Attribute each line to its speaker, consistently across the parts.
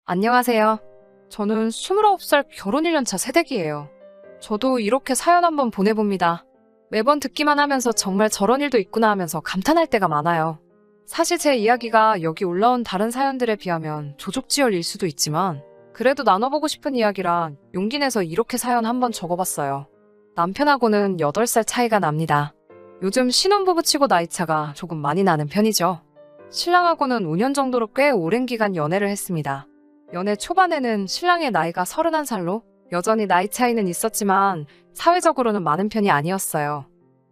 Speaker 1: 안녕하세요. 저는 29살 결혼 1년차 새댁이에요. 저도 이렇게 사연 한번 보내봅니다. 매번 듣기만 하면서 정말 저런 일도 있구나 하면서 감탄할 때가 많아요. 사실 제 이야기가 여기 올라온 다른 사연들에 비하면 조족지혈일 수도 있지만 그래도 나눠보고 싶은 이야기라 용기 내서 이렇게 사연 한번 적어봤어요. 남편하고는 8살 차이가 납니다. 요즘 신혼부부 치고 나이차가 조금 많이 나는 편이죠. 신랑하고는 5년 정도로 꽤 오랜 기간 연애를 했습니다. 연애 초반에는 신랑의 나이가 31살로 여전히 나이 차이는 있었지만 사회적으로는 많은 편이 아니었어요.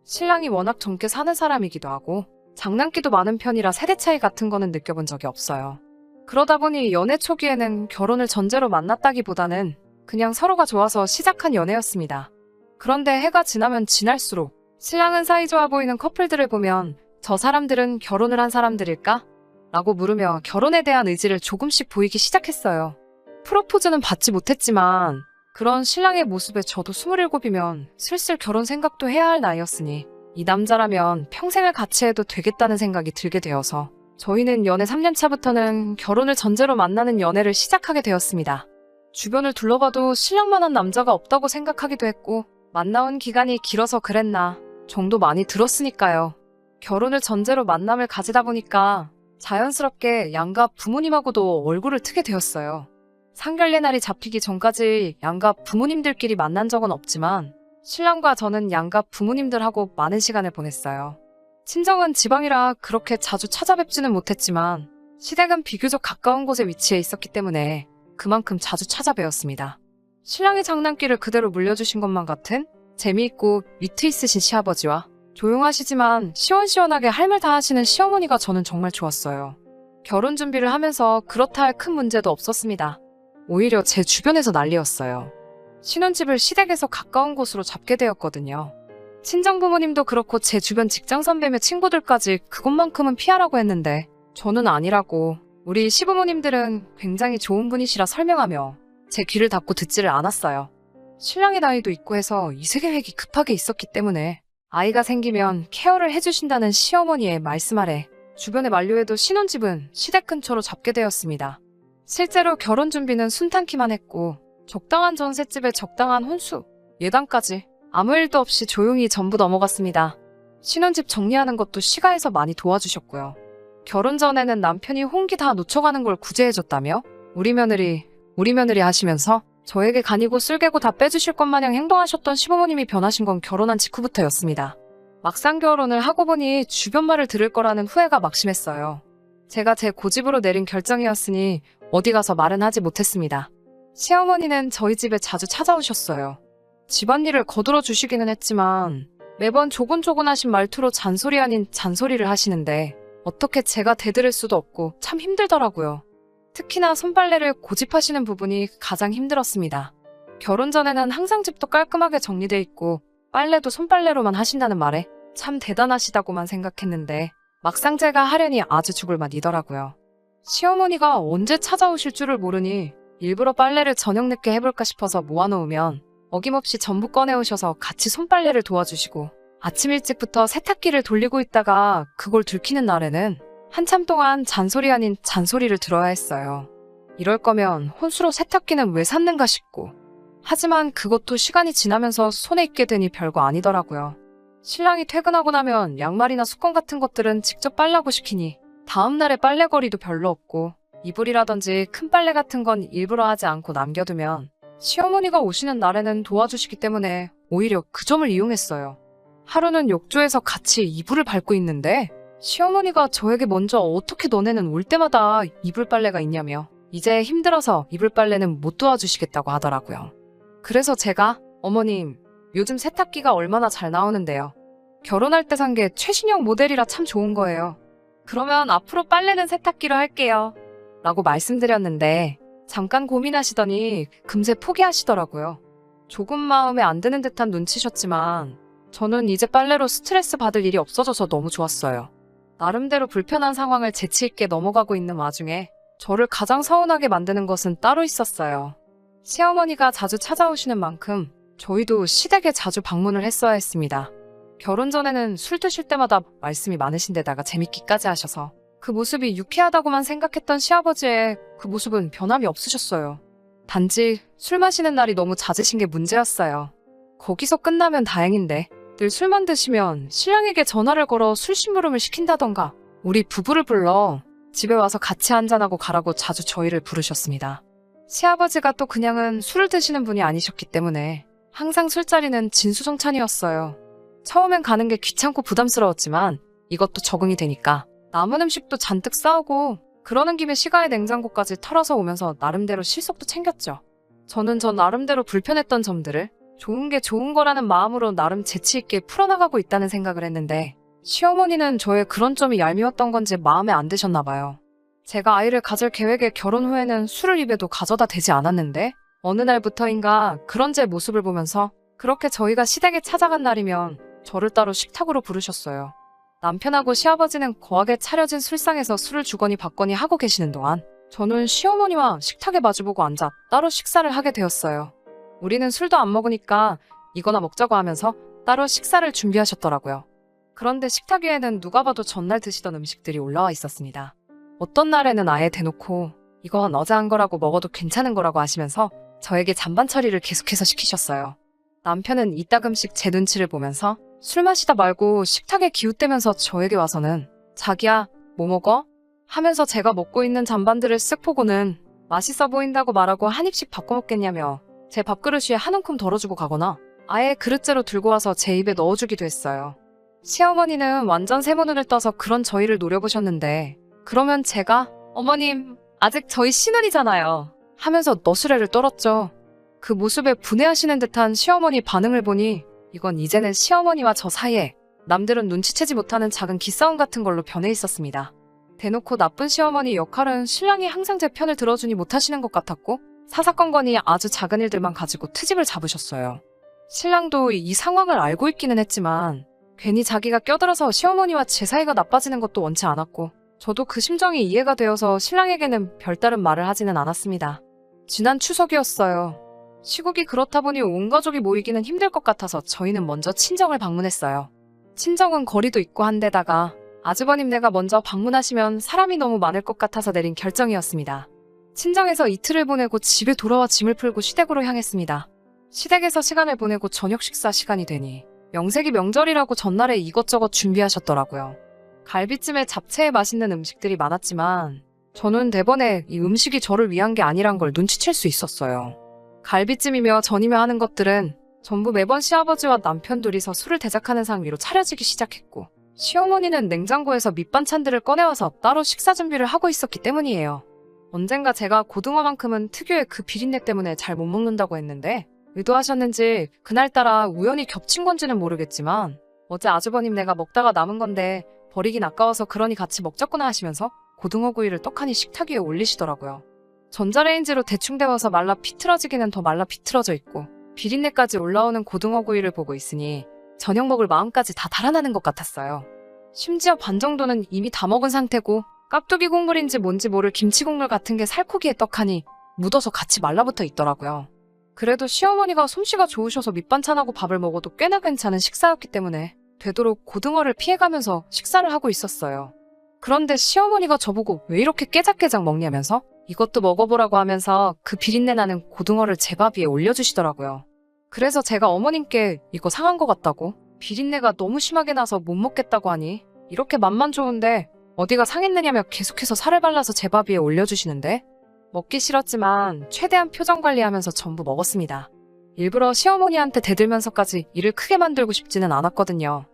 Speaker 1: 신랑이 워낙 젊게 사는 사람이기도 하고 장난기도 많은 편이라 세대 차이 같은 거는 느껴본 적이 없어요. 그러다 보니 연애 초기에는 결혼을 전제로 만났다기보다는 그냥 서로가 좋아서 시작한 연애였습니다. 그런데 해가 지나면 지날수록 신랑은 사이좋아 보이는 커플들을 보면 저 사람들은 결혼을 한 사람들일까? 라고 물으며 결혼에 대한 의지를 조금씩 보이기 시작했어요. 프로포즈는 받지 못했지만 그런 신랑의 모습에 저도 27이면 슬슬 결혼 생각도 해야 할 나이였으니 이 남자라면 평생을 같이 해도 되겠다는 생각이 들게 되어서 저희는 연애 3년 차부터는 결혼을 전제로 만나는 연애를 시작하게 되었습니다. 주변을 둘러봐도 신랑만한 남자가 없다고 생각하기도 했고 만나온 기간이 길어서 그랬나 정도 많이 들었으니까요. 결혼을 전제로 만남을 가지다 보니까 자연스럽게 양가 부모님하고도 얼굴을 트게 되었어요. 상견례 날이 잡히기 전까지 양가 부모님들끼리 만난 적은 없지만 신랑과 저는 양가 부모님들하고 많은 시간을 보냈어요. 친정은 지방이라 그렇게 자주 찾아뵙지는 못했지만 시댁은 비교적 가까운 곳에 위치해 있었기 때문에 그만큼 자주 찾아뵈었습니다. 신랑의 장난기를 그대로 물려주신 것만 같은 재미있고 위트 있으신 시아버지와 조용하시지만 시원시원하게 할 말 다 하시는 시어머니가 저는 정말 좋았어요. 결혼 준비를 하면서 그렇다 할 큰 문제도 없었습니다. 오히려 제 주변에서 난리였어요. 신혼집을 시댁에서 가까운 곳으로 잡게 되었거든요. 친정부모님도 그렇고 제 주변 직장 선배며 친구들까지 그것만큼은 피하라고 했는데 저는 아니라고 우리 시부모님들은 굉장히 좋은 분이시라 설명하며 제 귀를 닫고 듣지를 않았어요. 신랑의 나이도 있고 해서 이세계획이 급하게 있었기 때문에 아이가 생기면 케어를 해주신다는 시어머니의 말씀 아래 주변에 만류해도 신혼집은 시댁 근처로 잡게 되었습니다. 실제로 결혼 준비는 순탄키만 했고 적당한 전셋집에 적당한 혼수, 예단까지 아무 일도 없이 조용히 전부 넘어갔습니다. 신혼집 정리하는 것도 시가에서 많이 도와주셨고요. 결혼 전에는 남편이 홍기 다 놓쳐가는 걸 구제해줬다며 우리 며느리 하시면서 저에게 간이고 쓸개고 다 빼주실 것 마냥 행동하셨던 시부모님이 변하신 건 결혼한 직후부터였습니다. 막상 결혼을 하고 보니 주변 말을 들을 거라는 후회가 막심했어요. 제가 제 고집으로 내린 결정이었으니 어디 가서 말은 하지 못했습니다. 시어머니는 저희 집에 자주 찾아오셨어요. 집안일을 거들어 주시기는 했지만 매번 조곤조곤하신 말투로 잔소리 아닌 잔소리를 하시는데 어떻게 제가 대들을 수도 없고 참 힘들더라고요. 특히나 손빨래를 고집하시는 부분이 가장 힘들었습니다. 결혼 전에는 항상 집도 깔끔하게 정리돼 있고 빨래도 손빨래로만 하신다는 말에 참 대단하시다고만 생각했는데 막상 제가 하려니 아주 죽을 맛이더라고요. 시어머니가 언제 찾아오실 줄을 모르니 일부러 빨래를 저녁 늦게 해볼까 싶어서 모아놓으면 어김없이 전부 꺼내오셔서 같이 손빨래를 도와주시고 아침 일찍부터 세탁기를 돌리고 있다가 그걸 들키는 날에는 한참 동안 잔소리 아닌 잔소리를 들어야 했어요. 이럴 거면 혼수로 세탁기는 왜 샀는가 싶고 하지만 그것도 시간이 지나면서 손에 익게 되니 별거 아니더라고요. 신랑이 퇴근하고 나면 양말이나 수건 같은 것들은 직접 빨라고 시키니 다음날에 빨래거리도 별로 없고 이불이라든지 큰 빨래 같은 건 일부러 하지 않고 남겨두면 시어머니가 오시는 날에는 도와주시기 때문에 오히려 그 점을 이용했어요. 하루는 욕조에서 같이 이불을 밟고 있는데 시어머니가 저에게 먼저 어떻게 너네는 올 때마다 이불 빨래가 있냐며 이제 힘들어서 이불 빨래는 못 도와주시겠다고 하더라고요. 그래서 제가 어머님 요즘 세탁기가 얼마나 잘 나오는데요. 결혼할 때 산 게 최신형 모델이라 참 좋은 거예요. 그러면 앞으로 빨래는 세탁기로 할게요. 라고 말씀드렸는데 잠깐 고민하시더니 금세 포기하시더라고요. 조금 마음에 안 드는 듯한 눈치셨지만 저는 이제 빨래로 스트레스 받을 일이 없어져서 너무 좋았어요. 나름대로 불편한 상황을 재치있게 넘어가고 있는 와중에 저를 가장 서운하게 만드는 것은 따로 있었어요. 시어머니가 자주 찾아오시는 만큼 저희도 시댁에 자주 방문을 했어야 했습니다. 결혼 전에는 술 드실 때마다 말씀이 많으신 데다가 재밌기까지 하셔서 그 모습이 유쾌하다고만 생각했던 시아버지의 그 모습은 변함이 없으셨어요. 단지 술 마시는 날이 너무 잦으신 게 문제였어요. 거기서 끝나면 다행인데 늘 술만 드시면 신랑에게 전화를 걸어 술 심부름을 시킨다던가 우리 부부를 불러 집에 와서 같이 한잔하고 가라고 자주 저희를 부르셨습니다. 시아버지가 또 그냥은 술을 드시는 분이 아니셨기 때문에 항상 술자리는 진수성찬이었어요. 처음엔 가는 게 귀찮고 부담스러웠지만 이것도 적응이 되니까 남은 음식도 잔뜩 싸오고 그러는 김에 시가의 냉장고까지 털어서 오면서 나름대로 실속도 챙겼죠. 저는 저 나름대로 불편했던 점들을 좋은 게 좋은 거라는 마음으로 나름 재치있게 풀어나가고 있다는 생각을 했는데 시어머니는 저의 그런 점이 얄미웠던 건지 마음에 안 드셨나 봐요. 제가 아이를 가질 계획에 결혼 후에는 술을 입에도 가져다 대지 않았는데 어느 날부터인가 그런 제 모습을 보면서 그렇게 저희가 시댁에 찾아간 날이면 저를 따로 식탁으로 부르셨어요. 남편하고 시아버지는 거하게 차려진 술상에서 술을 주거니 받거니 하고 계시는 동안 저는 시어머니와 식탁에 마주보고 앉아 따로 식사를 하게 되었어요. 우리는 술도 안 먹으니까 이거나 먹자고 하면서 따로 식사를 준비하셨더라고요. 그런데 식탁 위에는 누가 봐도 전날 드시던 음식들이 올라와 있었습니다. 어떤 날에는 아예 대놓고 이건 어제 한 거라고 먹어도 괜찮은 거라고 하시면서 저에게 잔반 처리를 계속해서 시키셨어요. 남편은 이따금씩 제 눈치를 보면서 술 마시다 말고 식탁에 기웃대면서 저에게 와서는 자기야 뭐 먹어? 하면서 제가 먹고 있는 잔반들을 쓱 보고는 맛있어 보인다고 말하고 한 입씩 바꿔 먹겠냐며 제 밥그릇 위에 한 움큼 덜어주고 가거나 아예 그릇째로 들고 와서 제 입에 넣어주기도 했어요. 시어머니는 완전 세모눈을 떠서 그런 저희를 노려보셨는데 그러면 제가 어머님 아직 저희 신혼이잖아요 하면서 너스레를 떨었죠. 그 모습에 분해하시는 듯한 시어머니 반응을 보니 이건 이제는 시어머니와 저 사이에 남들은 눈치채지 못하는 작은 기싸움 같은 걸로 변해 있었습니다. 대놓고 나쁜 시어머니 역할은 신랑이 항상 제 편을 들어주니 못하시는 것 같았고 사사건건이 아주 작은 일들만 가지고 트집을 잡으셨어요. 신랑도 이 상황을 알고 있기는 했지만 괜히 자기가 껴들어서 시어머니와 제 사이가 나빠지는 것도 원치 않았고 저도 그 심정이 이해가 되어서 신랑에게는 별다른 말을 하지는 않았습니다. 지난 추석이었어요. 시국이 그렇다 보니 온 가족이 모이기는 힘들 것 같아서 저희는 먼저 친정을 방문했어요. 친정은 거리도 있고 한데다가 아주버님네가 먼저 방문하시면 사람이 너무 많을 것 같아서 내린 결정이었습니다. 친정에서 이틀을 보내고 집에 돌아와 짐을 풀고 시댁으로 향했습니다. 시댁에서 시간을 보내고 저녁 식사 시간이 되니 명색이 명절이라고 전날에 이것저것 준비하셨더라고요. 갈비찜에 잡채에 맛있는 음식들이 많았지만 저는 대번에 이 음식이 저를 위한 게 아니란 걸 눈치챌 수 있었어요. 갈비찜이며 전이며 하는 것들은 전부 매번 시아버지와 남편 둘이서 술을 대작하는 상 위로 차려지기 시작했고 시어머니는 냉장고에서 밑반찬들을 꺼내와서 따로 식사 준비를 하고 있었기 때문이에요. 언젠가 제가 고등어만큼은 특유의 그 비린내 때문에 잘 못 먹는다고 했는데 의도하셨는지 그날따라 우연히 겹친 건지는 모르겠지만 어제 아주버님네가 먹다가 남은 건데 버리긴 아까워서 그러니 같이 먹자꾸나 하시면서 고등어 구이를 떡하니 식탁 위에 올리시더라고요. 전자레인지로 대충 데워서 말라 비틀어지기는 더 말라 비틀어져 있고 비린내까지 올라오는 고등어 구이를 보고 있으니 저녁 먹을 마음까지 다 달아나는 것 같았어요. 심지어 반 정도는 이미 다 먹은 상태고 깍두기 국물인지 뭔지 모를 김치 국물 같은 게 살코기에 떡하니 묻어서 같이 말라붙어 있더라고요. 그래도 시어머니가 솜씨가 좋으셔서 밑반찬하고 밥을 먹어도 꽤나 괜찮은 식사였기 때문에 되도록 고등어를 피해가면서 식사를 하고 있었어요. 그런데 시어머니가 저보고 왜 이렇게 깨작깨작 먹냐면서 이것도 먹어보라고 하면서 그 비린내 나는 고등어를 제 밥 위에 올려주시더라고요. 그래서 제가 어머님께 이거 상한 것 같다고 비린내가 너무 심하게 나서 못 먹겠다고 하니 이렇게 맛만 좋은데 어디가 상했느냐며 계속해서 살을 발라서 제 밥 위에 올려주시는데 먹기 싫었지만 최대한 표정 관리하면서 전부 먹었습니다. 일부러 시어머니한테 대들면서까지 일을 크게 만들고 싶지는 않았거든요.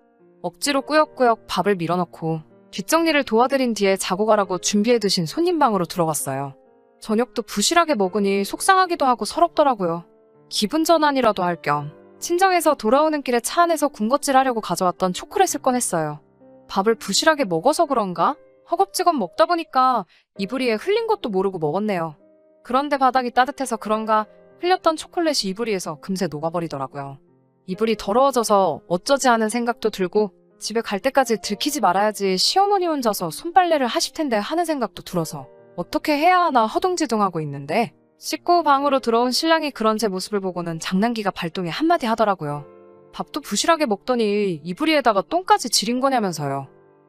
Speaker 1: 억지로 꾸역꾸역 밥을 밀어넣고 뒷정리를 도와드린 뒤에 자고 가라고 준비해두신 손님 방으로 들어갔어요. 저녁도 부실하게 먹으니 속상하기도 하고 서럽더라고요. 기분 전환이라도 할 겸 친정에서 돌아오는 길에 차 안에서 군것질 하려고 가져왔던 초콜릿을 꺼냈어요. 밥을 부실하게 먹어서 그런가? 허겁지겁 먹다 보니까 이불 위에 흘린 것도 모르고 먹었네요. 그런데 바닥이 따뜻해서 그런가 흘렸던 초콜릿이 이불 위에서 금세 녹아버리더라고요. 이불이 더러워져서 어쩌지 하는 생각도 들고 집에 갈 때까지 들키지 말아야지 시어머니 혼자서 손빨래를 하실 텐데 하는 생각도 들어서 어떻게 해야 하나 허둥지둥하고 있는데 씻고 방으로 들어온 신랑이 그런 제 모습을 보고는 장난기가 발동해 한마디 하더라고요. 밥도 부실하게 먹더니 이불 위에다가 똥까지 지린 거냐면서요.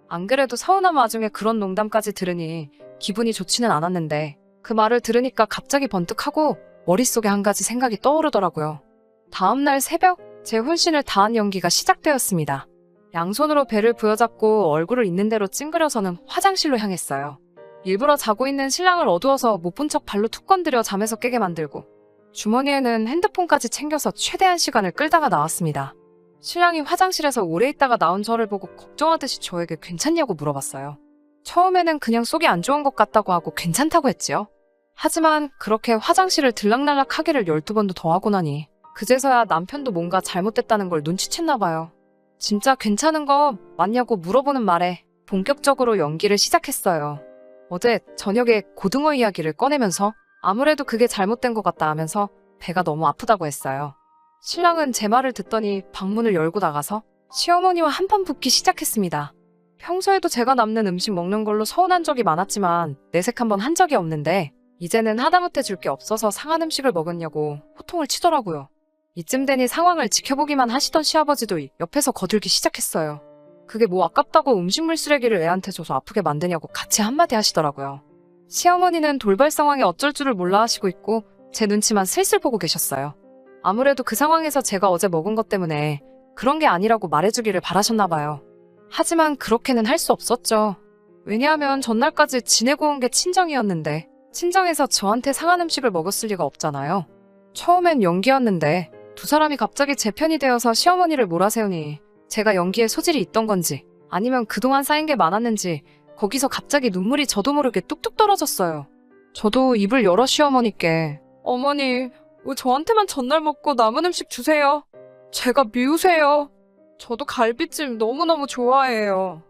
Speaker 1: 안 그래도 서운한 와중에 그런 농담까지 들으니 기분이 좋지는 않았는데 그 말을 들으니까 갑자기 번뜩하고 머릿속에 한 가지 생각이 떠오르더라고요. 다음날 새벽 제 혼신을 다한 연기가 시작되었습니다. 양손으로 배를 부여잡고 얼굴을 있는 대로 찡그려서는 화장실로 향했어요. 일부러 자고 있는 신랑을 어두워서 못 본 척 발로 툭 건드려 잠에서 깨게 만들고 주머니에는 핸드폰까지 챙겨서 최대한 시간을 끌다가 나왔습니다. 신랑이 화장실에서 오래 있다가 나온 저를 보고 걱정하듯이 저에게 괜찮냐고 물어봤어요. 처음에는 그냥 속이 안 좋은 것 같다고 하고 괜찮다고 했지요. 하지만 그렇게 화장실을 들락날락 하기를 12번도 더 하고 나니 그제서야 남편도 뭔가 잘못됐다는 걸 눈치챘나 봐요. 진짜 괜찮은 거 맞냐고 물어보는 말에 본격적으로 연기를 시작했어요. 어제 저녁에 고등어 이야기를 꺼내면서 아무래도 그게 잘못된 것 같다 하면서 배가 너무 아프다고 했어요. 신랑은 제 말을 듣더니 방문을 열고 나가서 시어머니와 한판 붙기 시작했습니다. 평소에도 제가 남는 음식 먹는 걸로 서운한 적이 많았지만 내색 한번 한 적이 없는데 이제는 하다못해 줄 게 없어서 상한 음식을 먹었냐고 호통을 치더라고요. 이쯤 되니 상황을 지켜보기만 하시던 시아버지도 옆에서 거들기 시작했어요. 그게 뭐 아깝다고 음식물 쓰레기를 애한테 줘서 아프게 만드냐고 같이 한마디 하시더라고요. 시어머니는 돌발 상황에 어쩔 줄을 몰라 하시고 있고 제 눈치만 슬슬 보고 계셨어요. 아무래도 그 상황에서 제가 어제 먹은 것 때문에 그런 게 아니라고 말해주기를 바라셨나 봐요. 하지만 그렇게는 할 수 없었죠. 왜냐하면 전날까지 지내고 온 게 친정이었는데 친정에서 저한테 상한 음식을 먹었을 리가 없잖아요. 처음엔 연기였는데 두 사람이 갑자기 제 편이 되어서 시어머니를 몰아세우니 제가 연기에 소질이 있던 건지 아니면 그동안 쌓인 게 많았는지 거기서 갑자기 눈물이 저도 모르게 뚝뚝 떨어졌어요. 저도 입을 열어 시어머니께 어머니 왜 저한테만 전날 먹고 남은 음식 주세요. 제가 미우세요. 저도 갈비찜 너무너무 좋아해요.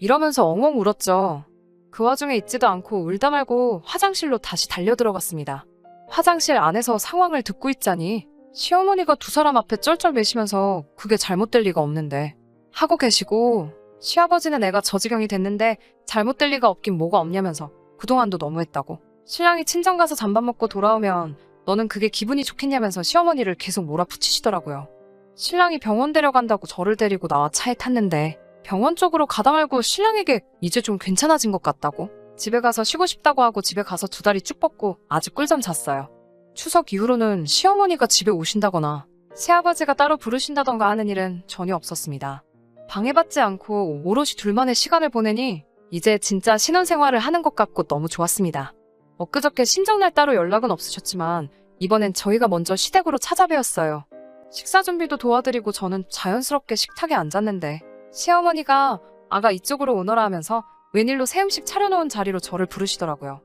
Speaker 1: 이러면서 엉엉 울었죠. 그 와중에 있지도 않고 울다 말고 화장실로 다시 달려들어갔습니다. 화장실 안에서 상황을 듣고 있자니 시어머니가 두 사람 앞에 쩔쩔매시면서 그게 잘못될 리가 없는데 하고 계시고 시아버지는 애가 저 지경이 됐는데 잘못될 리가 없긴 뭐가 없냐면서 그동안도 너무했다고 신랑이 친정 가서 잠밥 먹고 돌아오면 너는 그게 기분이 좋겠냐면서 시어머니를 계속 몰아붙이시더라고요. 신랑이 병원 데려간다고 저를 데리고 나와 차에 탔는데 병원 쪽으로 가다 말고 신랑에게 이제 좀 괜찮아진 것 같다고 집에 가서 쉬고 싶다고 하고 집에 가서 두 다리 쭉 뻗고 아주 꿀잠 잤어요. 추석 이후로는 시어머니가 집에 오신다거나 새아버지가 따로 부르신다던가 하는 일은 전혀 없었습니다. 방해받지 않고 오롯이 둘만의 시간을 보내니 이제 진짜 신혼생활을 하는 것 같고 너무 좋았습니다. 엊그저께 신정날 따로 연락은 없으셨지만 이번엔 저희가 먼저 시댁으로 찾아뵈었어요. 식사 준비도 도와드리고 저는 자연스럽게 식탁에 앉았는데 시어머니가 아가 이쪽으로 오너라 하면서 웬일로 새 음식 차려놓은 자리로 저를 부르시더라고요.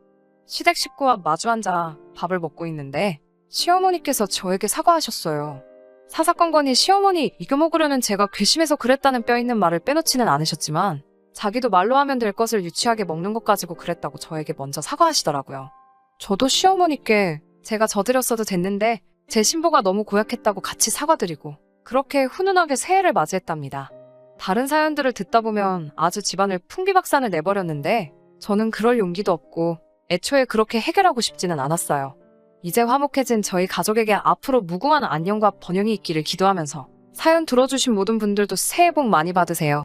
Speaker 1: 시댁 식구와 마주 앉아 밥을 먹고 있는데 시어머니께서 저에게 사과하셨어요. 사사건건이 시어머니 이겨 먹으려는 제가 괘씸해서 그랬다는 뼈있는 말을 빼놓지는 않으셨지만 자기도 말로 하면 될 것을 유치하게 먹는 것 가지고 그랬다고 저에게 먼저 사과하시더라고요. 저도 시어머니께 제가 저드렸어도 됐는데 제 신보가 너무 고약했다고 같이 사과드리고 그렇게 훈훈하게 새해를 맞이했답니다. 다른 사연들을 듣다 보면 아주 집안을 풍비박산을 내버렸는데 저는 그럴 용기도 없고 애초에 그렇게 해결하고 싶지는 않았어요. 이제 화목해진 저희 가족에게 앞으로 무궁한 안녕과 번영이 있기를 기도하면서 사연 들어주신 모든 분들도 새해 복 많이 받으세요.